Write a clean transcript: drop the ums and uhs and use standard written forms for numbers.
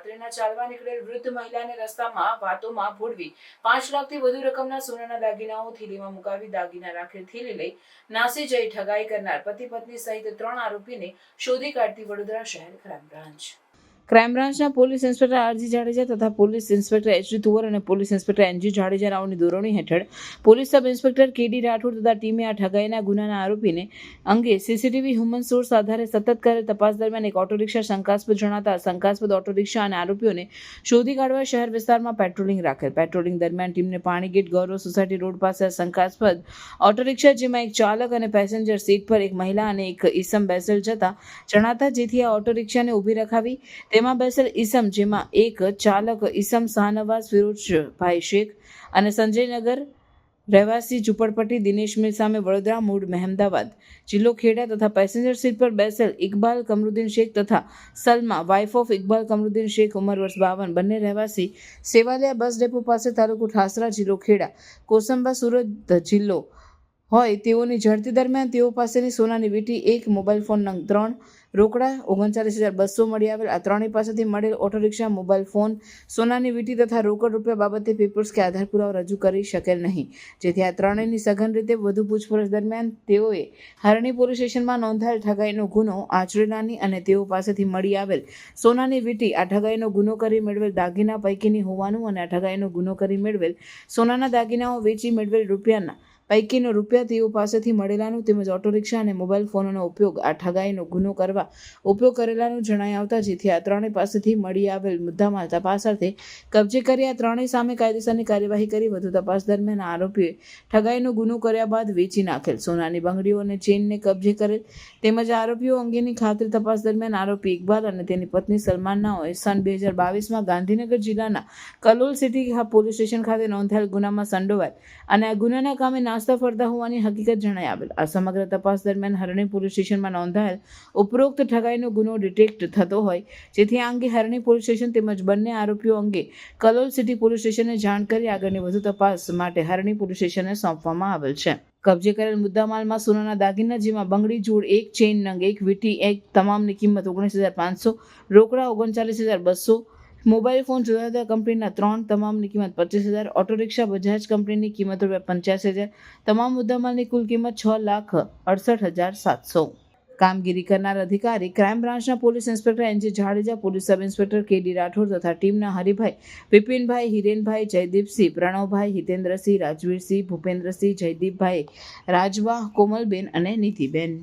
રાત્રિના ચાલવા નીકળેલ વૃદ્ધ મહિલાને રસ્તામાં વાતોમાં ભૂળવી 5 લાખથી વધુ રકમના સોનાના દાગીનાઓ થેલીમાં મુકાવી દાગીના રાખેલ થેલી લઈ નાસી જઈ ઠગાઈ કરનાર પતિ પત્ની સહિત 3 આરોપીને શોધી કાઢતી વડોદરા શહેર ક્રાઇમ બ્રાન્ચના પોલીસ ઇન્સ્પેક્ટર આરજી જાડેજા તથા પોલીસ ઇન્સ્પેક્ટર એચડી તુવર અને પોલીસ ઇન્સ્પેક્ટર એનજી જાડેજા રાવની દોરવણી હેઠળ police sub inspector K D Rathod તથા ટીમે આ ઠગાઈના ગુનાના આરોપીને અંગે સીસીટીવી હ્યુમન સોર્સ આધારે સતત કરેલ તપાસ દરમિયાન એક ઓટો રિક્ષા શંકાસ્પદ જણાતા શંકાસ્પદ ઓટો રિક્ષા અને આરોપીઓને શોધી કાઢવા શહેર વિસ્તારમાં પેટ્રોલિંગ રાખેલ. પેટ્રોલિંગ દરમિયાન ટીમને પાણીગેટ ગૌરવ સોસાયટી રોડ પાસે શંકાસ્પદ ઓટો રિક્ષા જેમાં એક ચાલક અને પેસેન્જર સીટ પર એક મહિલા અને એક ઈસમ બેસેલ જતા જણાતા જેથી આ ઓટો રિક્ષાને ઊભી રખાવી તેમાં બેસેલ ઈસમ જેમાં એક ચાલક ઈસમ શાહનવાઝ ફિરોઝભાઈ શેખ અને સંજયનગર રહેવાસી ઝુંપડપટ્ટી દિનેશ મિલ સામે વડોદરા મૂળ મહેમદાવાદ જિલ્લો ખેડા તથા પેસેન્જર સીટ પર બેસેલ ઇકબાલ કમરુદ્દીન શેખ તથા સલમા વાઇફ ઓફ ઇકબાલ કમરુદ્દીન શેખ ઉંમર વર્ષ 52 બંને રહેવાસી સેવાલિયા બસ ડેપો પાસે તાલુકો ઠાસરા જિલ્લો ખેડા કોસંબા સુરત જિલ્લો હોય તેઓની ઝડપી દરમિયાન તેઓ પાસેની સોનાની વીંટી 1 મોબાઈલ ફોન નંગ 3 રોકડા 39,200 મળી આવેલ. આ ત્રણેય પાસેથી મળેલ ઓટો રિક્ષા મોબાઈલ ફોન સોનાની વીંટી તથા રોકડ રૂપિયા બાબતે પેપર્સ કે આધાર પુરાવા રજૂ કરી શકેલ નહીં, જેથી આ ત્રણેયની સઘન રીતે વધુ પૂછપરછ દરમિયાન તેઓએ હરણી પોલીસ સ્ટેશનમાં નોંધાયેલ ઠગાઈનો ગુનો આચરેલાની અને તેઓ પાસેથી મળી આવેલ સોનાની વીંટી આ ઠગાઈનો ગુનો કરી મેળવેલ દાગીના પૈકીની હોવાનું અને આ ઠગાઈનો ગુનો કરી મેળવેલ સોનાના દાગીનાઓ વેચી મેળવેલ રૂપિયાના પૈકીનો રૂપિયા તેઓ પાસેથી મળેલાનું તેમજ ઓટો રિક્ષા અને મોબાઈલ ફોનનો ઉપયોગ આ ઠગાઈનો ગુનો કરવા ઉપયોગ કરેલાનું જણાઈ આવતા જેથી આ ત્રણેય પાસેથી મળી આવેલ મુદ્દામાલ તપાસ અર્થે કબજે કરી આ ત્રણેય સામે કાયદેસરની કાર્યવાહી કરી વધુ તપાસ દરમિયાન આરોપીએ ઠગાઈનો ગુનો કર્યા બાદ વેચી નાખેલ સોનાની બંગડીઓ અને ચેઇનને કબજે કરેલ તેમજ આરોપીઓ અંગેની ખાતરી તપાસ દરમિયાન આરોપી ઇકબાલ અને તેની પત્ની સલમાનનાઓએ સન 2022માં ગાંધીનગર જિલ્લાના કલોલ સિટી પોલીસ સ્ટેશન ખાતે નોંધાયેલ ગુનામાં સંડોવાયેલ અને આ ગુનાના કામે નાસ્તા ફરતા હોવાની હકીકત જણાઈ આવેલ. આ સમગ્ર તપાસ દરમિયાન હરણી પોલીસ સ્ટેશનમાં નોંધાયેલ ઉપરોક્ત ઠગાઈનો ગુનો ડિટેક્ટ થતો હોય જેથી આ અંગે હરણી પોલીસ સ્ટેશન તેમજ બંને આરોપીઓ અંગે કલોલ સિટી પોલીસ સ્ટેશનને જાણ કરી આગળની વધુ તપાસ માટે હરણી પોલીસ સ્ટેશનને સોંપવામાં આવેલ છે. કબજે કરેલ મુદ્દામાલમાં સોનાના દાગીના જેમાં બંગડી જોડ 1 ચેઇન નંગ 1 વીંટી 1 તમામની કિંમત 19,500 રોકડા 39,200 મોબાઈલ ફોન જુદા જુદા કંપનીના 3 તમામની કિંમત 25,000 ઓટો રિક્ષા બજાજ કંપનીની કિંમત ₹85,000 તમામ મુદ્દામાલની કુલ કિંમત 6,68,700. કામગીરી કરનાર અધિકારી ક્રાઇમ બ્રાન્ચના police inspector N G Jadeja, police sub inspector K D Rathod તથા ટીમના હરિભાઈ, વિપિનભાઈ, હિરેનભાઈ, જયદીપસિંહ, પ્રણવભાઈ, હિતેન્દ્રસિંહ, રાજવીરસિંહ, ભૂપેન્દ્રસિંહ, જયદીપભાઈ, રાજવા, કોમલબેન અને નીતિબેન.